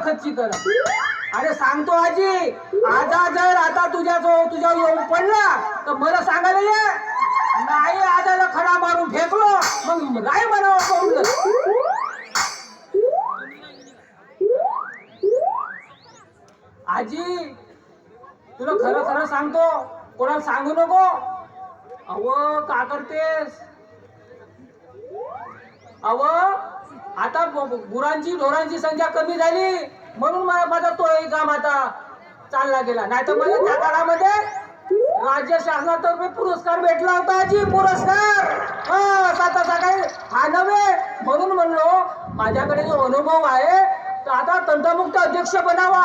खच्ची करा. अरे सांगतो आजी, आजा जर आता तुझ्या येऊन पडला तर मला सांगायला ये. नाही आजाला खडा मारून फेकलो मग नाही म्हणावं पाहून. आजी तुला खरं खरं सांगतो, कोणाला सांगू नको. अव का करतेस? अव आता गुरांची ढोरांची संख्या कमी झाली म्हणून माझा तो काम आता चालला गेला. नाही तर मला त्या काळामध्ये राज्य शासनातर्फे पुरस्कार भेटला होता आजी. पुरस्कार आता सकाळी हा नव्हे म्हणून म्हणलो माझ्याकडे जो अनुभव आहे तर आता तंटमुक्त अध्यक्ष बनावा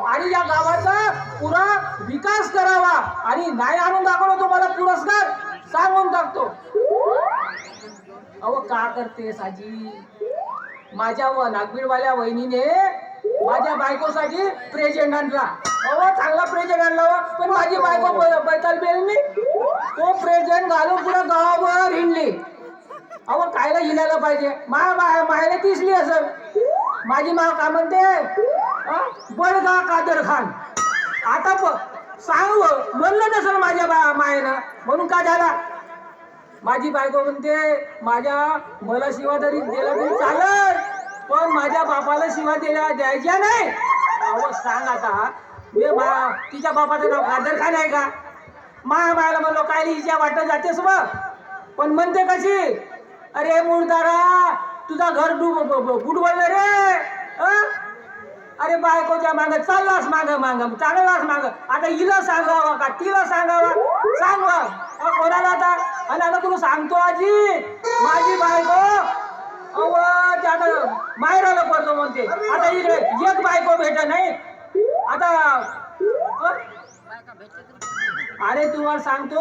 आणि या गावाचा पुरा विकास करावा. आणि नाही आणून दाखवलं तुम्हाला पुरस्कार सांगून टाकतो. अहो का करतेस आजी? माझ्या नागबीडवाल्या वहिनीने माझ्या बायकोसाठी प्रेझेंट आणला. अहो चांगला प्रेझेंट आणला पण माझी बायको बैताल बेलनी तो प्रेझेंट घालून पुढे गावावर हिंडली. अहो कायला हिंडायला पाहिजे? मायला दिसली असं. माझी मा का म्हणते बडगा कादर खान. आता सांग म्हणलं नसेल माझ्या मायनं म्हणून का झाला. माझी बायको म्हणते मला शिवा तरी दिला तरी चालत पण माझ्या बापाला शिवा द्यायच्या नाही. अहो सांग आता तिच्या बापाचं नाव कादर खान आहे का? मायाला म्हणलो काय हिच्या वाटत जातेस मग. पण म्हणते कशी, अरे मुळदारा तुझा घर बुडवलं रे. अरे बायकोच्या माग चाललास माग चाललास माग. आता हिला सांगावा का तिला सांगावा? सांगवा कोणाला आता. आणि आता तुला सांगतो आजी, माझी बायको त्यानं मायराला पडतो म्हणते. आता इकडे एक बायको भेट नाही आता. अरे तुम्हाला सांगतो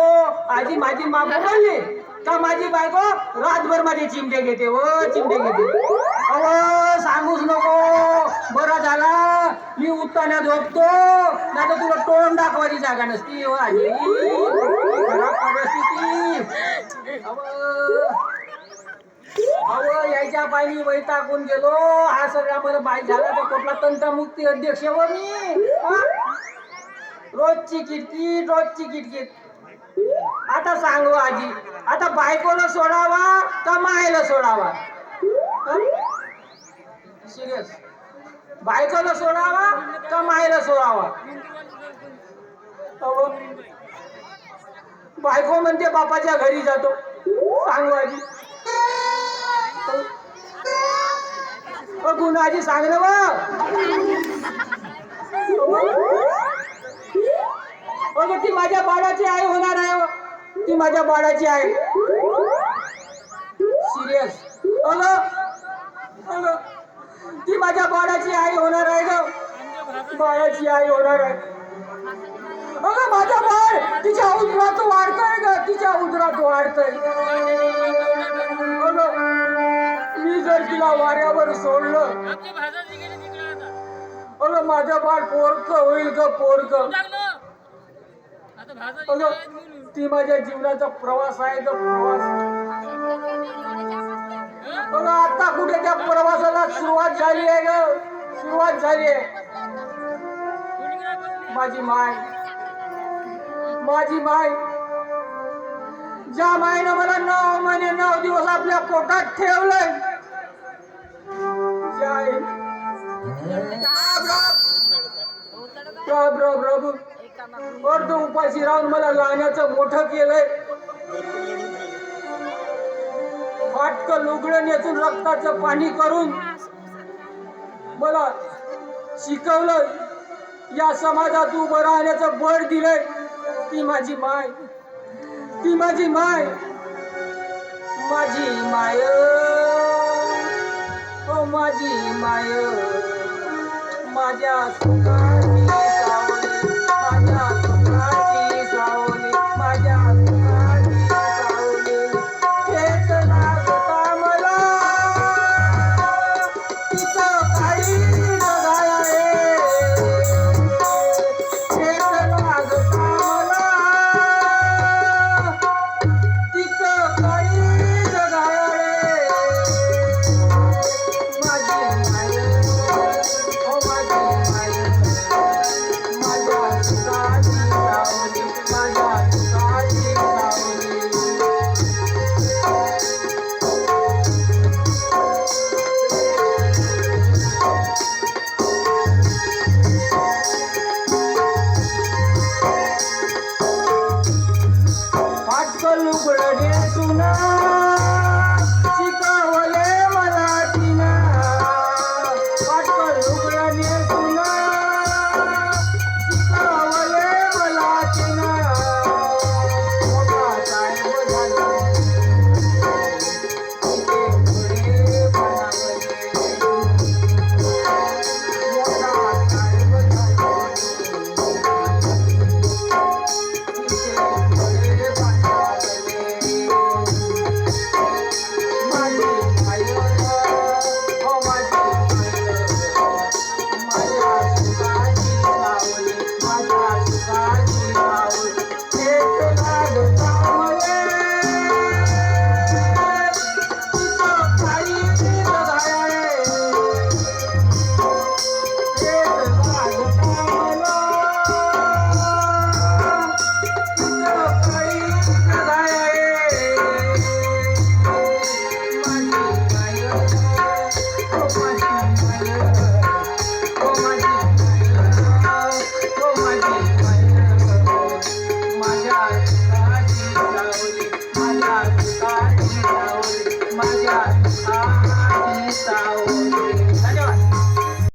आजी, माझी मा बोलली का माझी बायको रातभर माझे चिमटे घेते चिमटे घेते. अहो सांगूच नको. बरं झाला मी उत्ताना झोपतो नाही तर तुला तोंड दाखवायची जागा नसती. आजी खराब परिस्थिती. अहो यायच्या पायी वैतागून गेलो. हा सगळा मला बाई झाला तर कुठला तंटमुक्ती अध्यक्ष व मी. रोजची किटकिट. आता सांगू आजी, आता बायकोला सोडावा का मायला सोडावा? सिरियस, बायकोला सोडावा का मायला सोडावा? बायको म्हणते बापाच्या घरी जातो. सांगू आजी, गुणाजी सांग ना बघ. ती माझ्या बाळाची आई होणार आहे. ती माझ्या बाळाची आई. सिरियस ती माझ्या बाळाची आई होणार आहे ग. बाळाची आई होणार आहे. अगं माझा बाळ तिच्या उदरात वाढतोय ग. तिच्या उदरात वाढतोय. मी जर तिला वाऱ्यावर सोडलं अगं माझं बाळ पोरक होईल ग. पोरक. ती माझ्या जीवनाचा प्रवास आहे ग. प्रवास. आता कुठे त्या प्रवासाला सुरुवात झाली आहे ग. सुरुवात झाली आहे. माझी माय ज्या मायनं मला 9 महिने 9 दिवस आपल्या पोटात ठेवलंय. अर्ध उपाशी राहून मला लहानाचं मोठं केलंय. फाटकं लुगडं नेसून रक्ताचं पाणी करून मला शिकवलं. या समाजात उभं राहण्याचं बळ दिलंय. ती माझी माय. माझी माय ओ माझी माय. माझ्या सुखाची सावली, माझ्या सुखाची सावली, माझ्या सुखाची सावली. हेच लागता मला तिचं काही जगाया रे. हेच लागता मला तिचं काही जगाया रे. माझी माय ओ रुगडाने